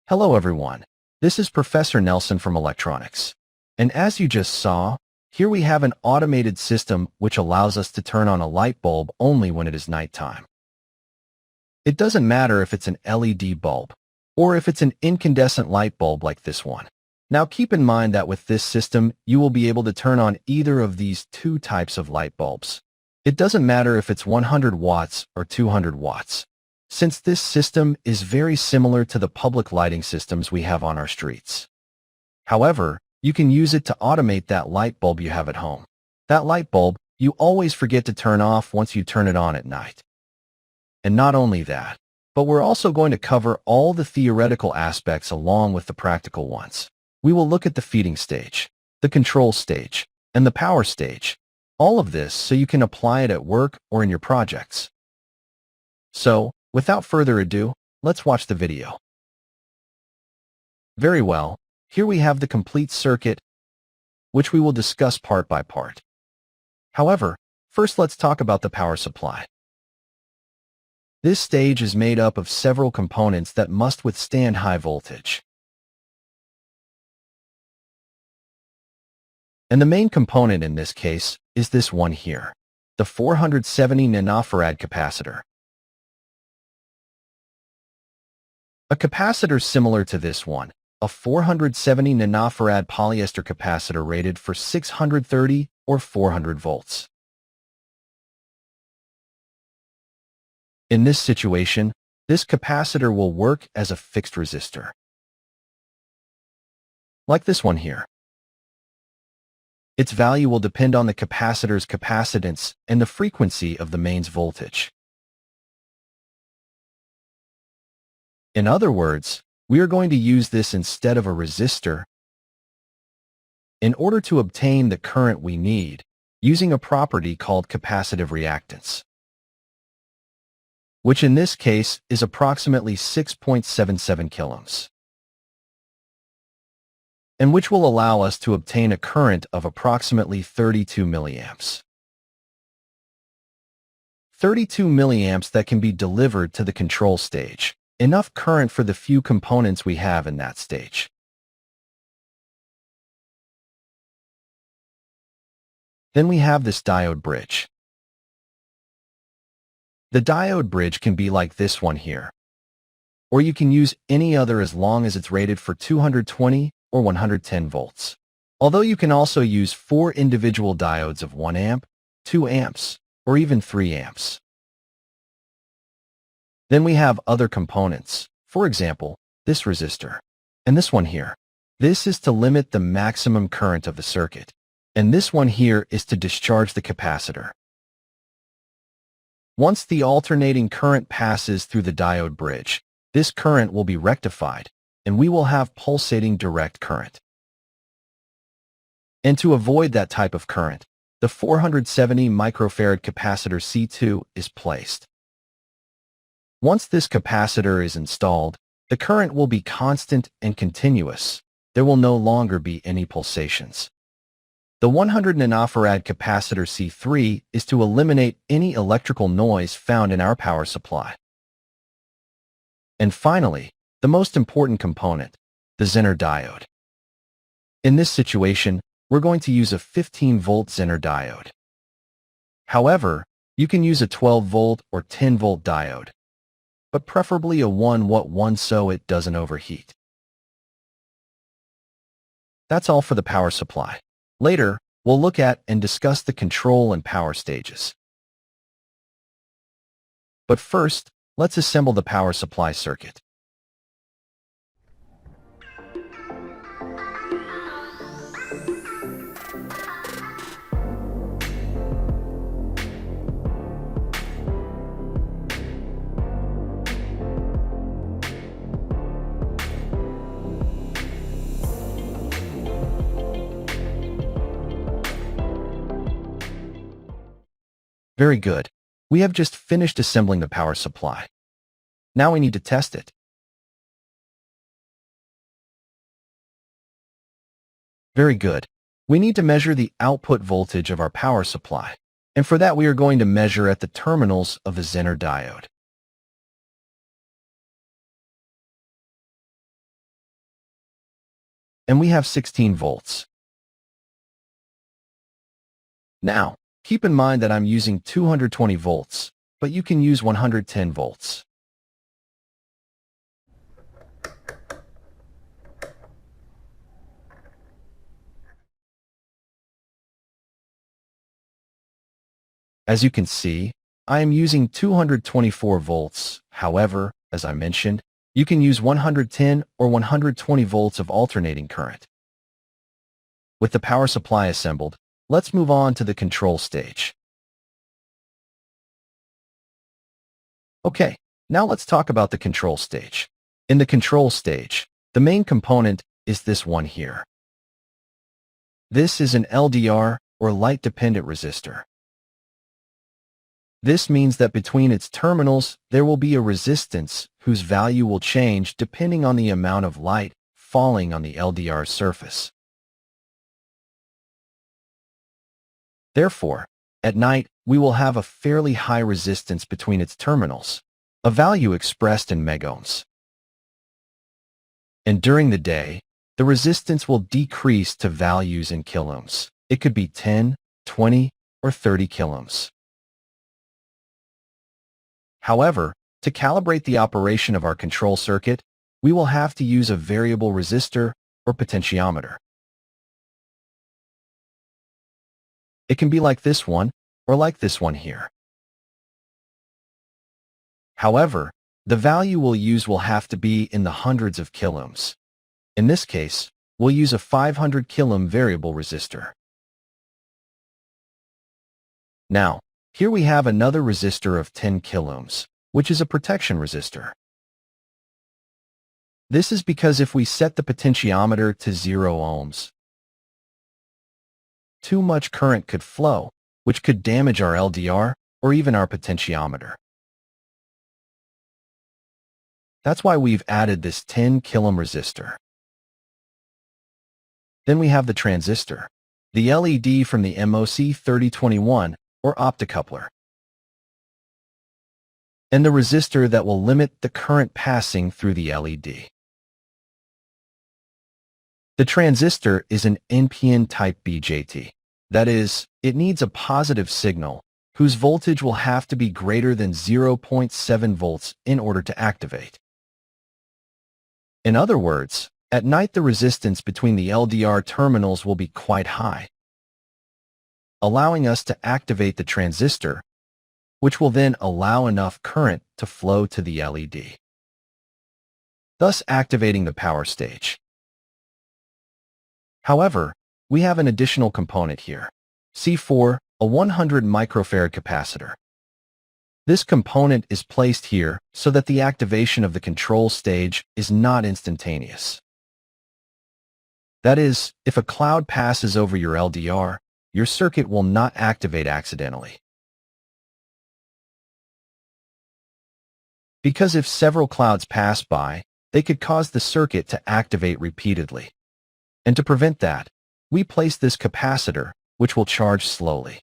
Hello everyone, this is Professor Nelson from Electronics. And as you just saw, here we have an automated system which allows us to turn on a light bulb only when it is nighttime. It doesn't matter if it's an LED bulb or if it's an incandescent light bulb like this one. Now keep in mind that with this system, you will be able to turn on either of these two types of light bulbs. It doesn't matter if it's 100 watts or 200 watts, since this system is very similar to the public lighting systems we have on our streets. However, you can use it to automate that light bulb you have at home. That light bulb you always forget to turn off once you turn it on at night. And not only that, but we're also going to cover all the theoretical aspects along with the practical ones. We will look at the feeding stage, the control stage, and the power stage. All of this so you can apply it at work or in your projects. So, without further ado, let's watch the video. Very well, here we have the complete circuit, which we will discuss part by part. However, first let's talk about the power supply. This stage is made up of several components that must withstand high voltage. And the main component in this case is this one here, the 470 nanofarad capacitor. A capacitor similar to this one, a 470 nanofarad polyester capacitor rated for 630 or 400 volts. In this situation, this capacitor will work as a fixed resistor, like this one here. Its value will depend on the capacitor's capacitance and the frequency of the mains voltage. In other words, we are going to use this instead of a resistor in order to obtain the current we need using a property called capacitive reactance, which in this case is approximately 6.77 kiloohms, and which will allow us to obtain a current of approximately 32 milliamps. 32 milliamps that can be delivered to the control stage, enough current for the few components we have in that stage. Then we have this diode bridge. The diode bridge can be like this one here, or you can use any other as long as it's rated for 220 or 110 volts. Although you can also use 4 individual diodes of 1 amp, 2 amps, or even 3 amps. Then we have other components, for example, this resistor, and this one here. This is to limit the maximum current of the circuit, and this one here is to discharge the capacitor. Once the alternating current passes through the diode bridge, this current will be rectified, and we will have pulsating direct current. And to avoid that type of current, the 470 microfarad capacitor C2 is placed. Once this capacitor is installed, the current will be constant and continuous. There will no longer be any pulsations. The 100 nanofarad capacitor C3 is to eliminate any electrical noise found in our power supply. And finally, the most important component, the Zener diode. In this situation, we're going to use a 15-volt Zener diode. However, you can use a 12-volt or 10-volt diode, but preferably a 1-watt one so it doesn't overheat. That's all for the power supply. Later, we'll look at and discuss the control and power stages. But first, let's assemble the power supply circuit. Very good. We have just finished assembling the power supply. Now we need to test it. Very good. We need to measure the output voltage of our power supply. And for that we are going to measure at the terminals of the Zener diode. and we have 16 volts. Now, keep in mind that I'm using 220 volts, but you can use 110 volts. As you can see, I am using 224 volts. However, as I mentioned, you can use 110 or 120 volts of alternating current. With the power supply assembled, let's move on to the control stage. Okay, now let's talk about the control stage. In the control stage, the main component is this one here. This is an LDR, or light-dependent resistor. This means that between its terminals, there will be a resistance whose value will change depending on the amount of light falling on the LDR surface. Therefore, at night, we will have a fairly high resistance between its terminals, a value expressed in megohms. And during the day, the resistance will decrease to values in kiloohms. It could be 10, 20, or 30 kiloohms. However, to calibrate the operation of our control circuit, we will have to use a variable resistor or potentiometer. It can be like this one or like this one here. However, the value we'll use will have to be in the hundreds of kiloohms. In this case, we'll use a 500 kiloohm variable resistor. Now, here we have another resistor of 10 kiloohms, which is a protection resistor. This is because if we set the potentiometer to 0 ohms, too much current could flow, which could damage our LDR or even our potentiometer. That's why we've added this 10 kiloohm resistor. Then we have the transistor, the LED from the MOC 3021 or optocoupler, and the resistor that will limit the current passing through the LED. The transistor is an NPN type BJT. That is, it needs a positive signal whose voltage will have to be greater than 0.7 volts in order to activate. In other words, at night the resistance between the LDR terminals will be quite high, allowing us to activate the transistor, which will then allow enough current to flow to the LED, thus activating the power stage. However, we have an additional component here, C4, a 100 microfarad capacitor. This component is placed here so that the activation of the control stage is not instantaneous. That is, if a cloud passes over your LDR, your circuit will not activate accidentally. Because if several clouds pass by, they could cause the circuit to activate repeatedly. And to prevent that, we place this capacitor, which will charge slowly.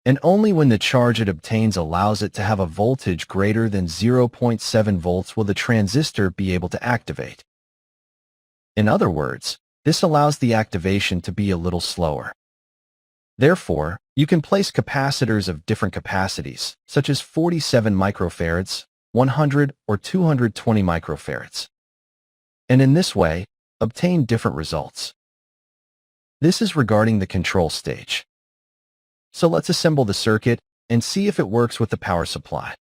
And only when the charge it obtains allows it to have a voltage greater than 0.7 volts will the transistor be able to activate. In other words, this allows the activation to be a little slower. Therefore, you can place capacitors of different capacities, such as 47 microfarads, 100 or 220 microfarads, and in this way, obtain different results. This is regarding the control stage. So let's assemble the circuit and see if it works with the power supply.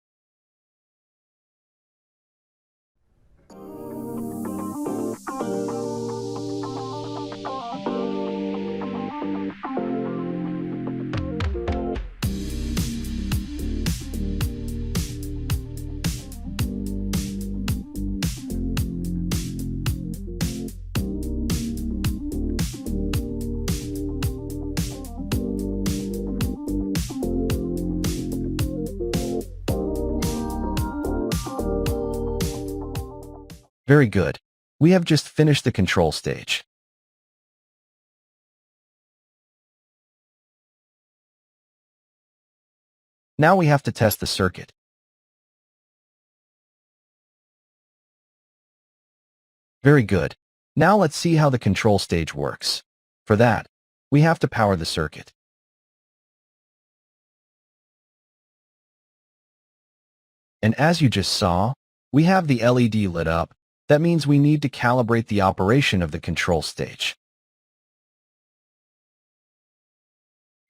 Very good. We have just finished the control stage. Now we have to test the circuit. Very good. Now let's see how the control stage works. For that, we have to power the circuit. And as you just saw, we have the LED lit up. That means we need to calibrate the operation of the control stage.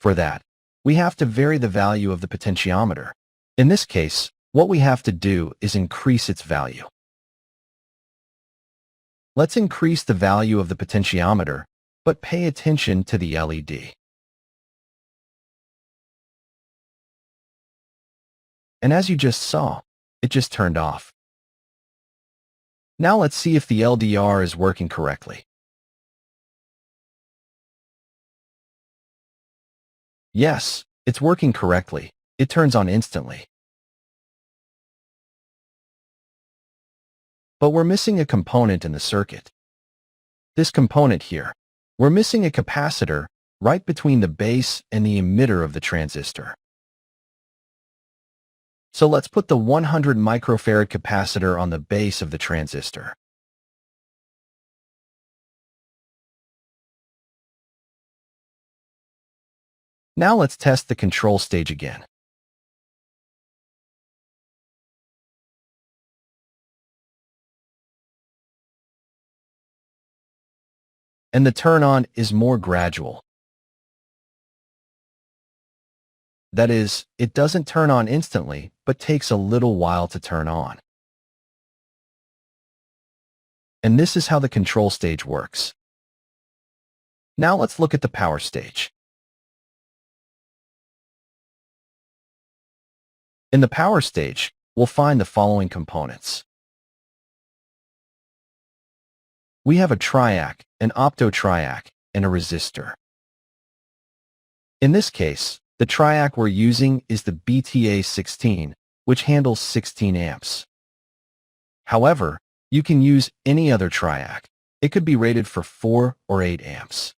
For that, we have to vary the value of the potentiometer. In this case, what we have to do is increase its value. Let's increase the value of the potentiometer, but pay attention to the LED. And as you just saw, it just turned off. Now let's see if the LDR is working correctly. Yes, it's working correctly. It turns on instantly. But we're missing a component in the circuit. This component here. We're missing a capacitor right between the base and the emitter of the transistor. So let's put the 100 microfarad capacitor on the base of the transistor. Now let's test the control stage again. And the turn-on is more gradual. That is, it doesn't turn on instantly, but takes a little while to turn on. And this is how the control stage works. Now let's look at the power stage. In the power stage, we'll find the following components. We have a triac, an optotriac, and a resistor. In this case, the triac we're using is the BTA16, which handles 16 amps. However, you can use any other triac. It could be rated for 4 or 8 amps.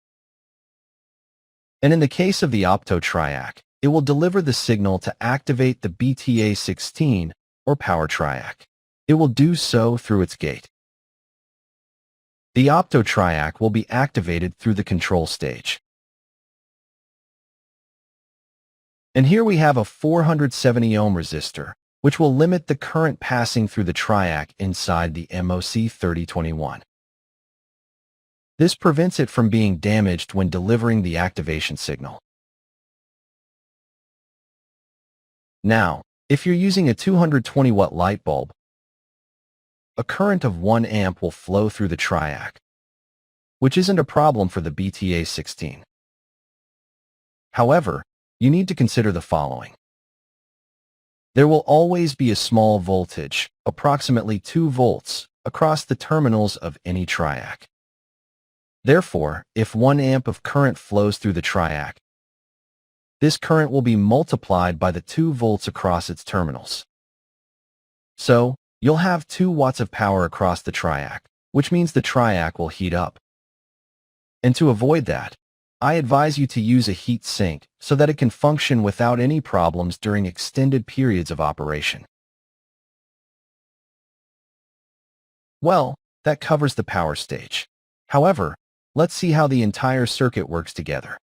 And in the case of the optotriac, it will deliver the signal to activate the BTA16 or power triac. It will do so through its gate. The optotriac will be activated through the control stage. And here we have a 470 ohm resistor, which will limit the current passing through the triac inside the MOC3021. This prevents it from being damaged when delivering the activation signal. Now, if you're using a 220 watt light bulb, a current of 1 amp will flow through the triac, which isn't a problem for the BTA16. However, you need to consider the following. There will always be a small voltage, approximately 2 volts, across the terminals of any triac. Therefore, if 1 amp of current flows through the triac, this current will be multiplied by the 2 volts across its terminals. So, you'll have 2 watts of power across the triac, which means the triac will heat up. And to avoid that, I advise you to use a heat sink so that it can function without any problems during extended periods of operation. Well, that covers the power stage. However, let's see how the entire circuit works together.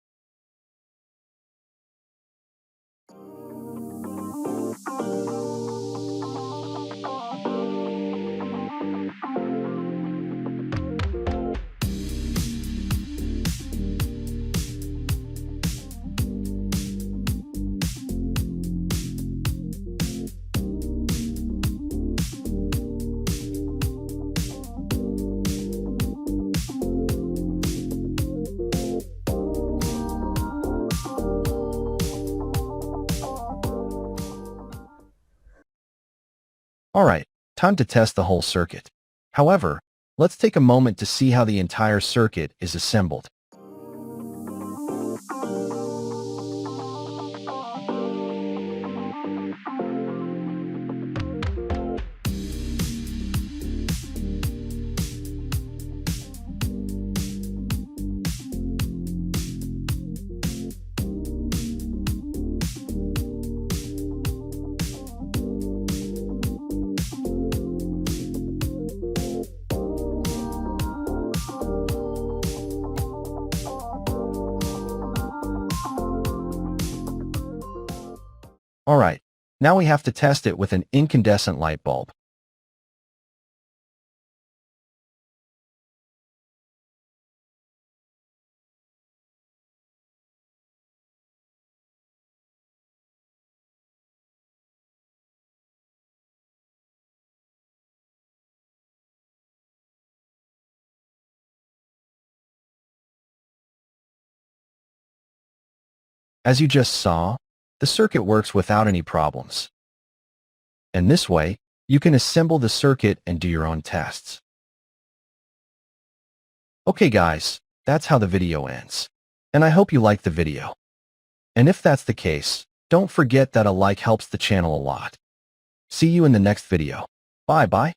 Alright, time to test the whole circuit. However, let's take a moment to see how the entire circuit is assembled. Alright, now we have to test it with an incandescent light bulb. As you just saw, the circuit works without any problems. And this way, you can assemble the circuit and do your own tests. Okay guys, that's how the video ends. And I hope you liked the video. And if that's the case, don't forget that a like helps the channel a lot. See you in the next video. Bye-bye.